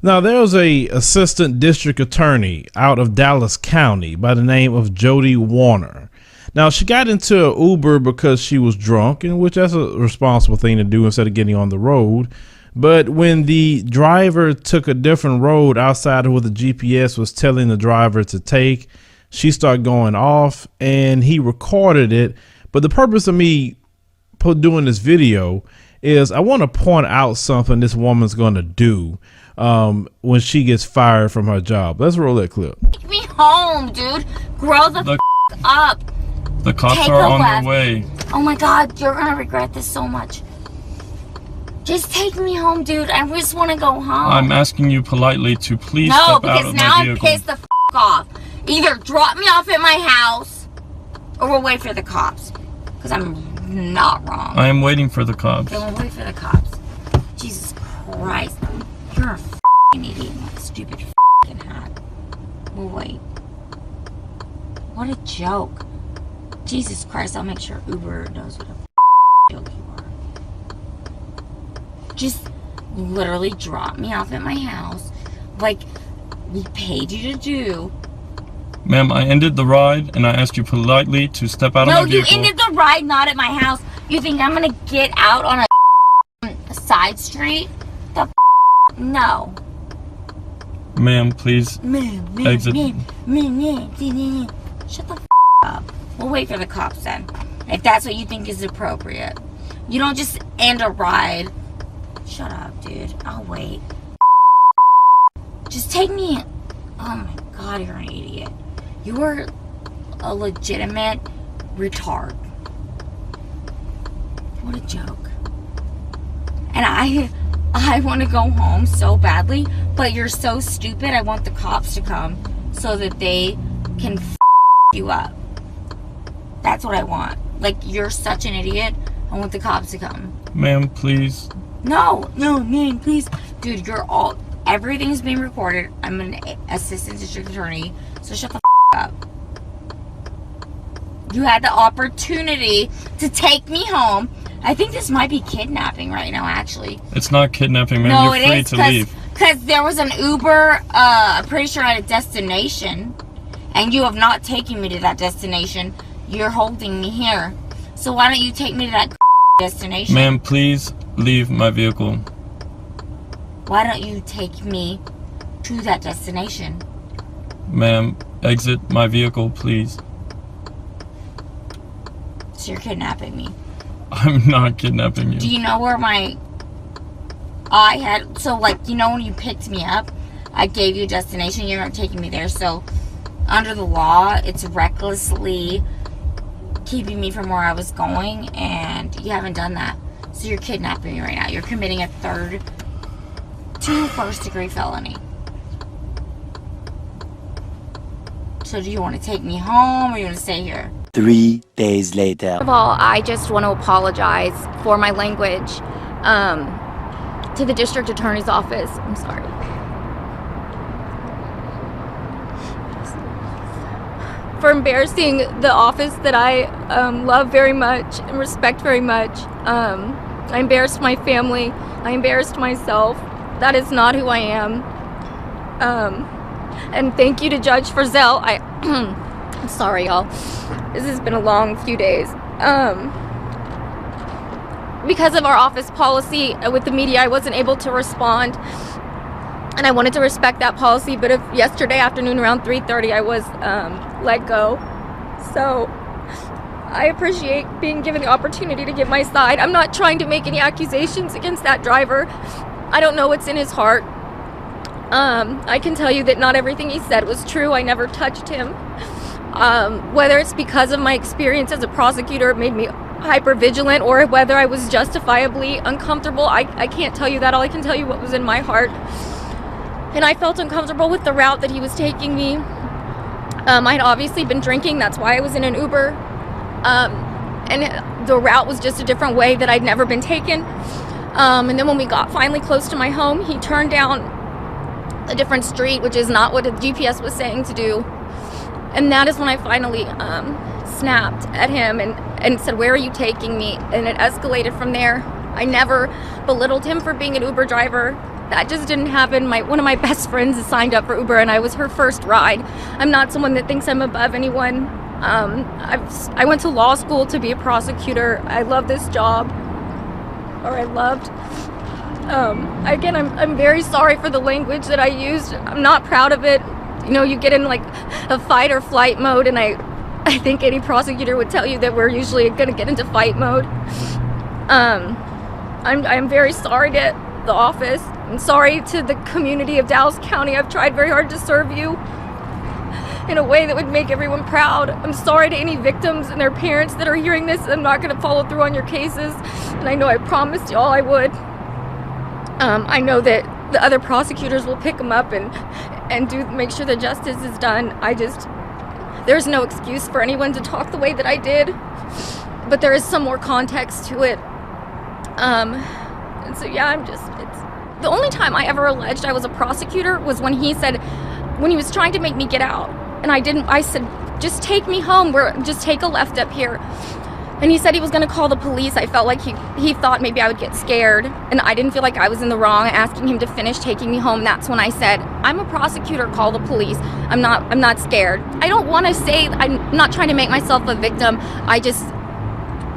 Now, there was a assistant district attorney out of Dallas County by the name of Jody Warner. Now, she got into an Uber because she was drunk, and which that's a responsible thing to do instead of getting on the road. But when the driver took a different road outside of what the GPS was telling the driver to take, she started going off, and he recorded it. But the purpose of me doing this video is I want to point out something this woman's going to do when she gets fired from her job. Let's roll that clip. Take me home, dude. Grow the up. The cops are on their way. Oh my God, you're gonna regret this so much. Just take me home, dude. I just want to go home. I'm asking you politely to please step out of my vehicle. No, because now I'm pissed the off. Either drop me off at my house, or we'll wait for the cops. Because I'm not wrong. I am waiting for the cops. Then we'll wait for the cops. Jesus Christ. You're a f***ing idiot with a stupid f***ing hat. We'll wait. What a joke. Jesus Christ, I'll make sure Uber knows what a joke you are. Just literally drop me off at my house like we paid you to do. Ma'am, I ended the ride and I asked you politely to step out of my vehicle. No, you ended the ride not at my house. You think I'm gonna get out on a side street? No. Ma'am, please exit. Shut the up. We'll wait for the cops then. If that's what you think is appropriate. You don't just end a ride. Shut up, dude. I'll wait. Just take me. Oh my God, you're an idiot. You are a legitimate retard. What a joke. And I want to go home so badly, but you're so stupid. I want the cops to come so that they can you up. That's what I want. Like, you're such an idiot. I want the cops to come. Ma'am, please. No, man, please. Dude, everything's being recorded. I'm an assistant district attorney, so shut the up. You had the opportunity to take me home. I think this might be kidnapping right now, actually. It's not kidnapping, ma'am. No, You're free to leave. Because there was an Uber, I'm pretty sure at a destination, and you have not taken me to that destination. You're holding me here. So why don't you take me to that destination? Ma'am, please leave my vehicle. Why don't you take me to that destination? Ma'am, exit my vehicle, please. So you're kidnapping me. I'm not kidnapping you. Do you know where so like, you know when you picked me up, I gave you a destination, you're not taking me there. So under the law, it's recklessly keeping me from where I was going, and you haven't done that. So you're kidnapping me right now. You're committing a first-degree felony. So do you want to take me home, or you want to stay here? 3 days later. First of all, I just want to apologize for my language to the district attorney's office. I'm sorry. For embarrassing the office that I love very much and respect very much. I embarrassed my family. I embarrassed myself. That is not who I am. And thank you to Judge Frizzell. I'm sorry, y'all. This has been a long few days. Because of our office policy with the media, I wasn't able to respond. And I wanted to respect that policy, but yesterday afternoon around 3:30, I was let go. So I appreciate being given the opportunity to give my side. I'm not trying to make any accusations against that driver. I don't know what's in his heart. I can tell you that not everything he said was true. I never touched him. Whether it's because of my experience as a prosecutor, it made me hyper vigilant, or whether I was justifiably uncomfortable, I can't tell you that. All I can tell you what was in my heart. And I felt uncomfortable with the route that he was taking me. I had obviously been drinking. That's why I was in an Uber. And the route was just a different way that I'd never been taken. And then when we got finally close to my home, he turned down a different street, which is not what the GPS was saying to do. And that is when I finally snapped at him and said, "Where are you taking me?" And it escalated from there. I never belittled him for being an Uber driver. that just didn't happen. One of my best friends is signed up for Uber, and I was her first ride. I'm not someone that thinks I'm above anyone. I went to law school to be a prosecutor. I love this job, or I loved. Again, I'm very sorry for the language that I used. I'm not proud of it. You know, you get in like a fight or flight mode, and I think any prosecutor would tell you that we're usually going to get into fight mode. I'm very sorry to the office. I'm sorry to the community of Dallas County. I've tried very hard to serve you in a way that would make everyone proud. I'm sorry to any victims and their parents that are hearing this. I'm not going to follow through on your cases, and I know I promised y'all I would. I know that the other prosecutors will pick them up and make sure that justice is done. There's no excuse for anyone to talk the way that I did, but there is some more context to it. And so yeah, it's the only time I ever alleged I was a prosecutor was when he was trying to make me get out, and I said, just take me home, just take a left up here. And he said he was going to call the police. I felt like he thought maybe I would get scared, and I didn't feel like I was in the wrong asking him to finish taking me home. That's when I said, I'm a prosecutor, call the police. I'm not scared. I don't want to say, I'm not trying to make myself a victim.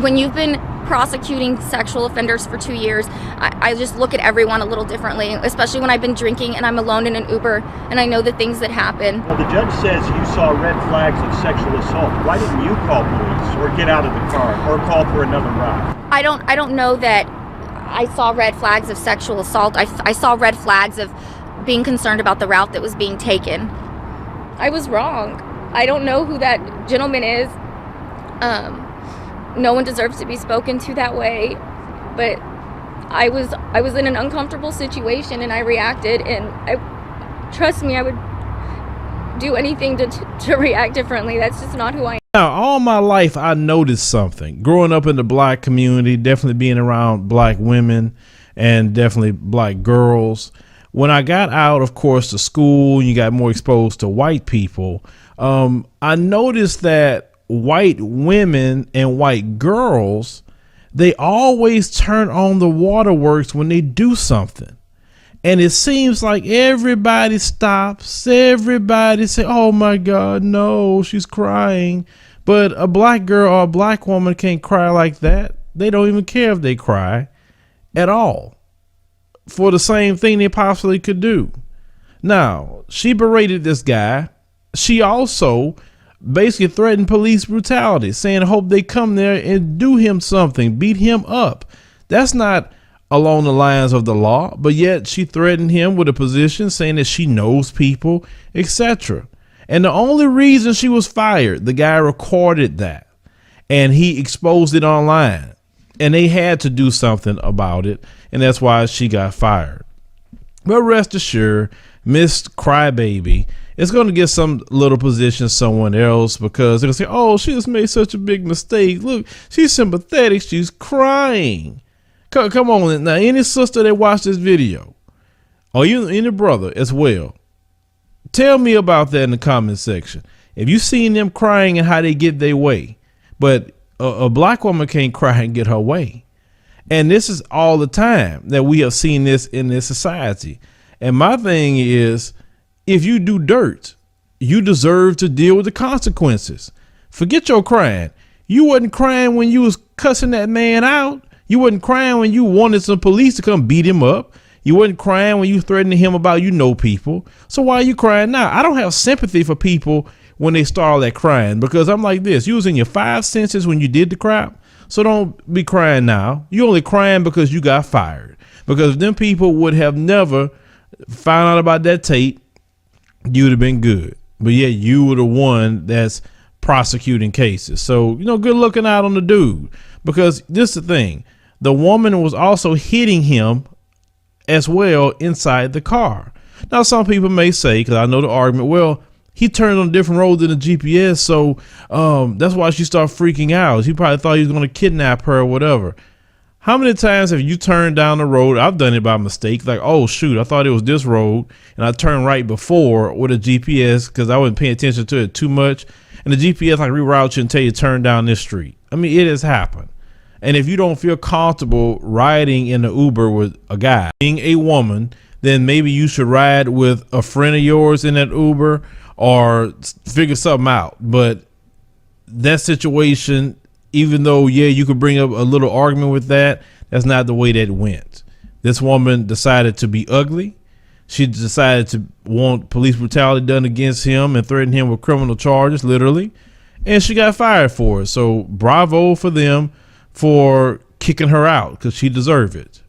When you've been prosecuting sexual offenders for 2 years, I just look at everyone a little differently, especially when I've been drinking and I'm alone in an Uber and I know the things that happen. Well, the judge says you saw red flags of sexual assault. Why didn't you call police or get out of the car or call for another ride? I don't know that I saw red flags of sexual assault. I saw red flags of being concerned about the route that was being taken. I was wrong. I don't know who that gentleman is. No one deserves to be spoken to that way, but I was in an uncomfortable situation and I reacted, and trust me, I would do anything to react differently. That's just not who I am. Now, all my life, I noticed something. Growing up in the black community, definitely being around black women and definitely black girls. When I got out, of course, to school, you got more exposed to white people. I noticed that white women and white girls, they always turn on the waterworks when they do something. And it seems like everybody stops, everybody say, oh my God, no, she's crying. But a black girl or a black woman can't cry like that. They don't even care if they cry at all for the same thing they possibly could do. Now, she berated this guy. She also basically threatened police brutality, saying, I hope they come there and do him something, beat him up. That's not along the lines of the law, but yet she threatened him with a position, saying that she knows people, etc. And the only reason she was fired, the guy recorded that and he exposed it online, and they had to do something about it, and that's why she got fired. But rest assured, Miss Crybaby is going to get some little position somewhere else, because they're going to say, oh, she just made such a big mistake. Look, she's sympathetic. She's crying. Come on. Now, any sister that watched this video, or you, any brother as well, tell me about that in the comment section. If you seen them crying and how they get their way, but a black woman can't cry and get her way. And this is all the time that we have seen this in this society. And my thing is, if you do dirt, you deserve to deal with the consequences. Forget your crying. You wasn't crying when you was cussing that man out. You wasn't crying when you wanted some police to come beat him up. You wasn't crying when you threatened him about people. So why are you crying now? I don't have sympathy for people when they start all that crying, because I'm like this. You was in your 5 senses when you did the crap. So don't be crying now. You only crying because you got fired. Because them people would have never found out about that tape, you would have been good. But yet you were the one that's prosecuting cases. So, good looking out on the dude, because this is the thing. The woman was also hitting him as well inside the car. Now, some people may say, because I know the argument, well, he turned on a different road than the GPS, so that's why she started freaking out. He probably thought he was going to kidnap her or whatever. How many times have you turned down the road? I've done it by mistake. Like, oh, shoot, I thought it was this road, and I turned right before with a GPS because I wasn't paying attention to it too much. And the GPS like reroutes you and tell you to turn down this street. I mean, it has happened. And if you don't feel comfortable riding in the Uber with a guy, being a woman then maybe you should ride with a friend of yours in that Uber or figure something out. But that situation, even though, yeah, you could bring up a little argument with that, that's not the way that went. This woman decided to be ugly. She decided to want police brutality done against him and threaten him with criminal charges, literally. And she got fired for it. So bravo for them for kicking her out, because she deserved it.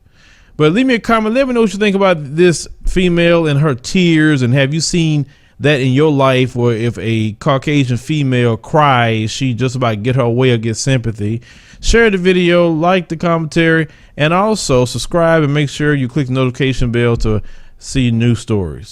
But leave me a comment. Let me know what you think about this female and her tears. And have you seen that in your life, where if a Caucasian female cries, she just about get her way or get sympathy? Share the video, like the commentary, and also subscribe and make sure you click the notification bell to see new stories.